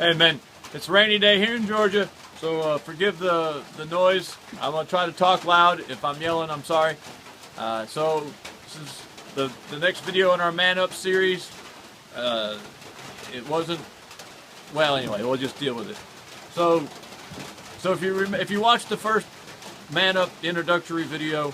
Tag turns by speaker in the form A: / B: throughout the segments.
A: Hey man, it's a rainy day here in Georgia, so forgive the noise. I'm gonna try to talk loud. If I'm yelling, I'm sorry. So this is the next video in our Man Up series. It wasn't well. Anyway, we'll just deal with it. So if you watched the first Man Up introductory video,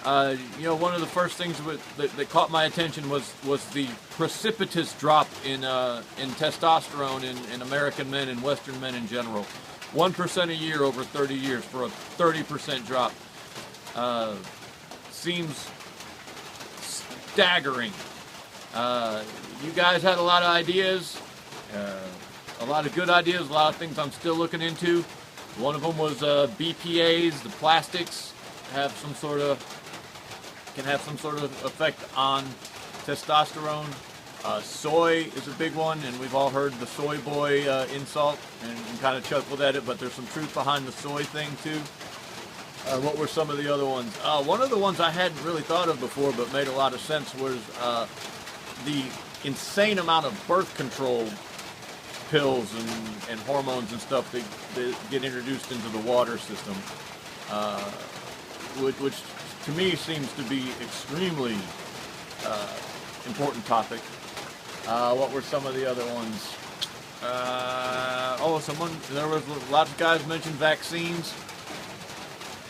A: you know, one of the first things that caught my attention was the precipitous drop in testosterone in American men and Western men in general. 1% a year over 30 years for a 30% drop. Seems staggering. You guys had a lot of ideas, a lot of good ideas, a lot of things I'm still looking into. One of them was BPAs, the plastics, can have some sort of effect on testosterone. Soy is a big one, and we've all heard the soy boy insult and kind of chuckled at it, but there's some truth behind the soy thing too. What were some of the other ones? One of the ones I hadn't really thought of before but made a lot of sense was the insane amount of birth control pills and hormones and stuff that get introduced into the water system, which to me seems to be extremely important topic. What were some of the other ones? There was lots of guys mentioned vaccines.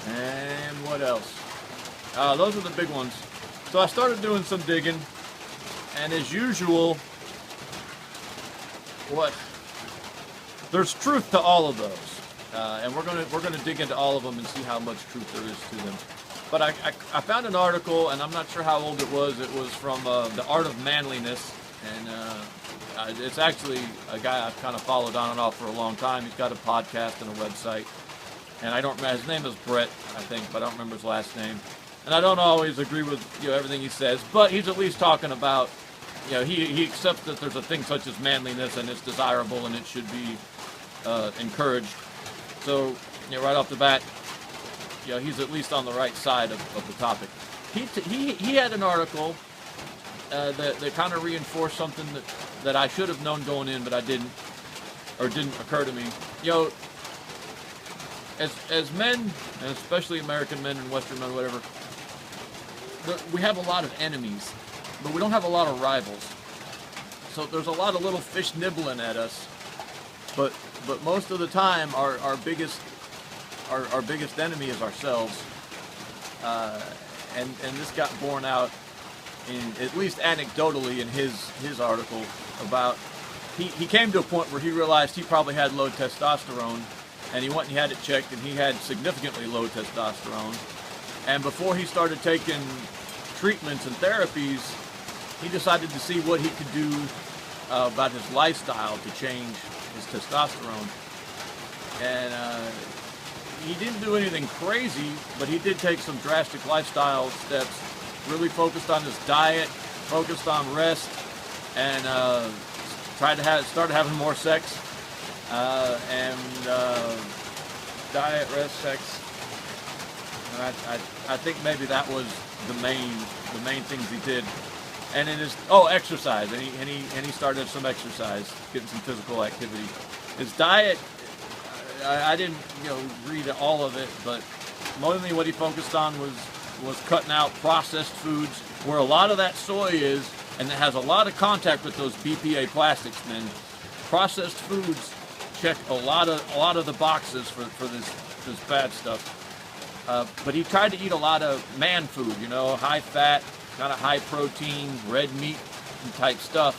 A: And what else? Those are the big ones. So I started doing some digging, and as usual, there's truth to all of those, and we're gonna dig into all of them and see how much truth there is to them. But I found an article, and I'm not sure how old it was. It was from The Art of Manliness, and it's actually a guy I've kind of followed on and off for a long time. He's got a podcast and a website, and I don't remember, his name is Brett, I think, but I don't remember his last name. And I don't always agree with everything he says, but he's at least talking about, he accepts that there's a thing such as manliness, and it's desirable, and it should be encouraged. So, right off the bat, he's at least on the right side of the topic. He had an article that kind of reinforced something that I should have known going in, but I didn't, or didn't occur to me. As men, and especially American men and Western men, whatever, we have a lot of enemies, but we don't have a lot of rivals. So there's a lot of little fish nibbling at us, but most of the time our biggest enemy is ourselves. And this got borne out at least anecdotally in his article about he came to a point where he realized he probably had low testosterone, and he went and he had it checked, and he had significantly low testosterone. And before he started taking treatments and therapies, he decided to see what he could do about his lifestyle to change his testosterone. And he didn't do anything crazy, but he did take some drastic lifestyle steps, really focused on his diet, focused on rest, and started having more sex. Diet, rest, sex, and I think maybe that was the main things he did. And it is exercise, and he started some exercise, getting some physical activity. His diet, I didn't read all of it, but mainly what he focused on was cutting out processed foods, where a lot of that soy is, and it has a lot of contact with those BPA plastics. Man, processed foods check a lot of the boxes for this bad stuff. But he tried to eat a lot of man food, high fat, kind of high protein, red meat type stuff.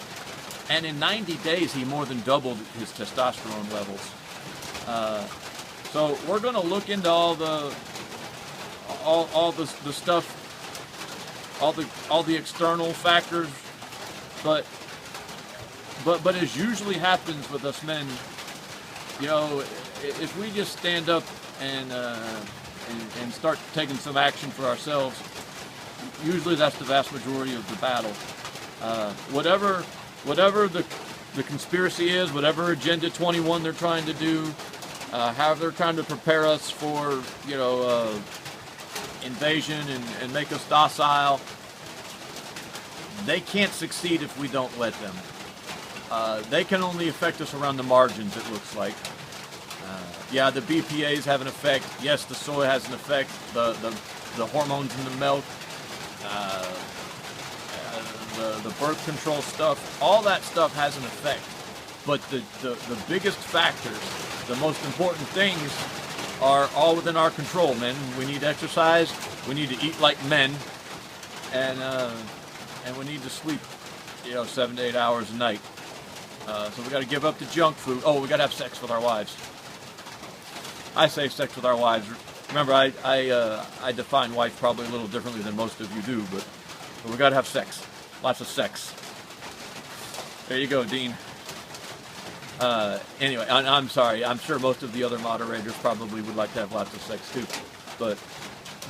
A: And in 90 days, he more than doubled his testosterone levels. So we're going to look into all the stuff, all the external factors, but as usually happens with us men, if we just stand up and start taking some action for ourselves, usually that's the vast majority of the battle. Whatever the conspiracy is, whatever Agenda 21 they're trying to do, how they're trying to prepare us for invasion and make us docile, they can't succeed if we don't let them. They can only affect us around the margins, it looks like. Yeah, the BPAs have an effect. Yes, the soy has an effect. The hormones in the milk, the birth control stuff, all that stuff has an effect. But the biggest factors, the most important things, are all within our control, men. We need exercise. We need to eat like men, and we need to sleep, 7 to 8 hours a night. So we got to give up the junk food. Oh, we got to have sex with our wives. I say sex with our wives. Remember, I define wife probably a little differently than most of you do, but we got to have sex. Lots of sex. There you go, Dean. Anyway, I'm sorry. I'm sure most of the other moderators probably would like to have lots of sex too, but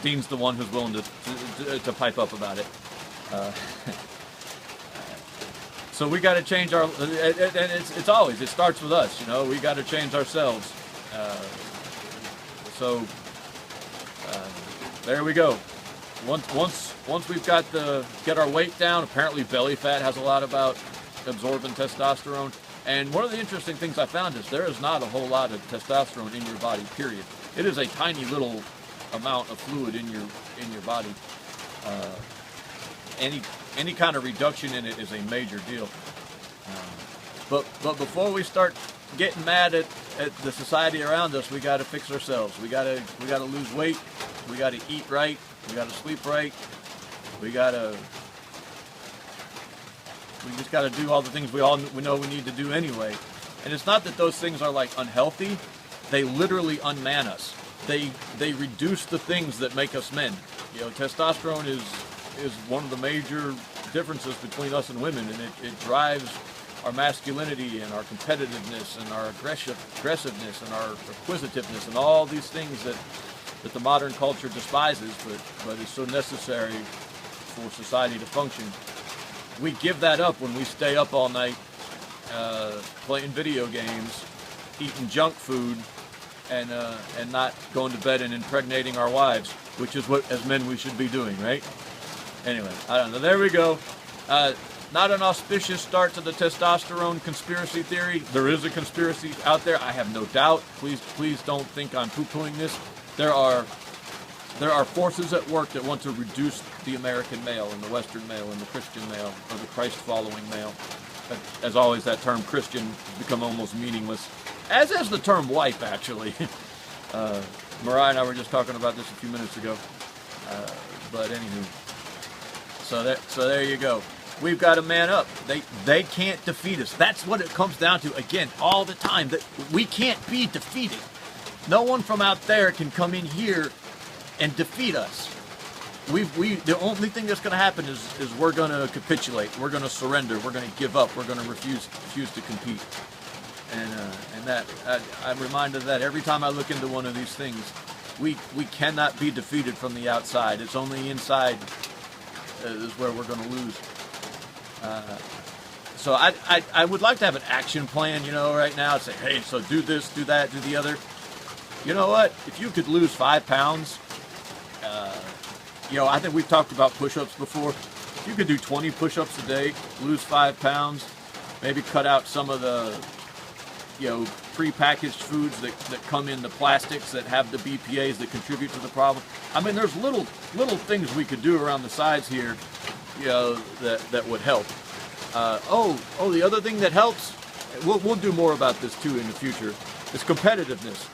A: Dean's the one who's willing to pipe up about it. So we got to change our, and it starts with us. We got to change ourselves. There we go. Once we've get our weight down. Apparently, belly fat has a lot about absorbing testosterone. And one of the interesting things I found is there is not a whole lot of testosterone in your body. Period. It is a tiny little amount of fluid in your body. Any kind of reduction in it is a major deal. But before we start getting mad at the society around us, we got to fix ourselves. We got to lose weight. We got to eat right. We got to sleep right. We just got to do all the things we know we need to do anyway. And it's not that those things are like unhealthy. They literally unman us. They reduce the things that make us men. Testosterone is one of the major differences between us and women, and it drives our masculinity and our competitiveness and our aggressiveness and our acquisitiveness and all these things that the modern culture despises, but is so necessary for society to function. We give that up when we stay up all night playing video games, eating junk food, and not going to bed and impregnating our wives, which is what, as men, we should be doing, right? Anyway, I don't know. There we go. Not an auspicious start to the testosterone conspiracy theory. There is a conspiracy out there, I have no doubt. Please don't think I'm poo-pooing this. There are forces at work that want to reduce the American male and the Western male and the Christian male or the Christ-following male. As always, that term Christian has become almost meaningless, as has the term wife, actually. Mariah and I were just talking about this a few minutes ago. But anywho, so there you go. We've got to man up. They can't defeat us. That's what it comes down to, again, all the time, that we can't be defeated. No one from out there can come in here and defeat us. The only thing that's going to happen is we're going to capitulate. We're going to surrender. We're going to give up. We're going to refuse to compete. And that I'm reminded of that every time I look into one of these things. We cannot be defeated from the outside. It's only inside is where we're going to lose. So I would like to have an action plan, right now. Say, hey, so do this, do that, do the other. You know what? If you could lose 5 pounds, I think we've talked about push-ups before. If you could do 20 push-ups a day, lose 5 pounds, maybe cut out some of the, pre-packaged foods that come in the plastics that have the BPAs that contribute to the problem. I mean, there's little things we could do around the sides here, that would help. The other thing that helps, we'll do more about this too in the future, is competitiveness.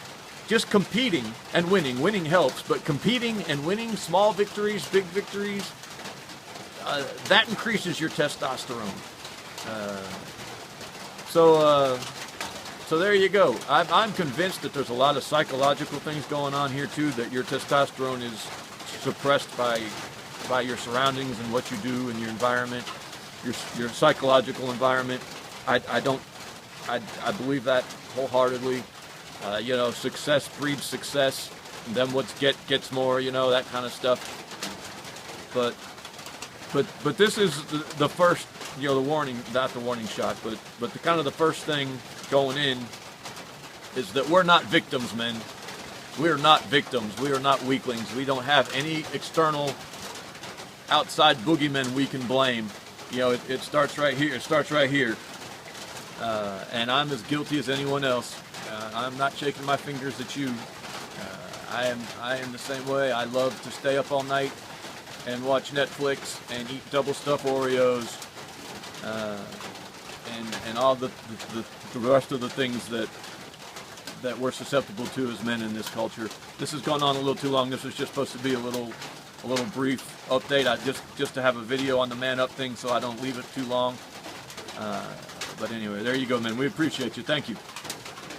A: Just competing and winning. Winning helps, but competing and winning, small victories, big victories, that increases your testosterone. So there you go. I'm convinced that there's a lot of psychological things going on here too, that your testosterone is suppressed by your surroundings and what you do in your environment, your psychological environment. I believe that wholeheartedly. Success breeds success, and then what gets more, that kind of stuff. But this is the first, the warning, not the warning shot, but the kind of the first thing going in is that we're not victims, men. We're not victims. We are not weaklings. We don't have any external, outside boogeymen we can blame. It starts right here. It starts right here. and I'm as guilty as anyone else. I'm not shaking my fingers at you. I am the same way. I love to stay up all night and watch Netflix and eat double stuffed Oreos, and all the rest of the things that we're susceptible to as men in this culture. This has gone on a little too long. This was just supposed to be a little brief update. I just to have a video on the man up thing, so I don't leave it too long. But anyway, there you go, man. We appreciate you. Thank you.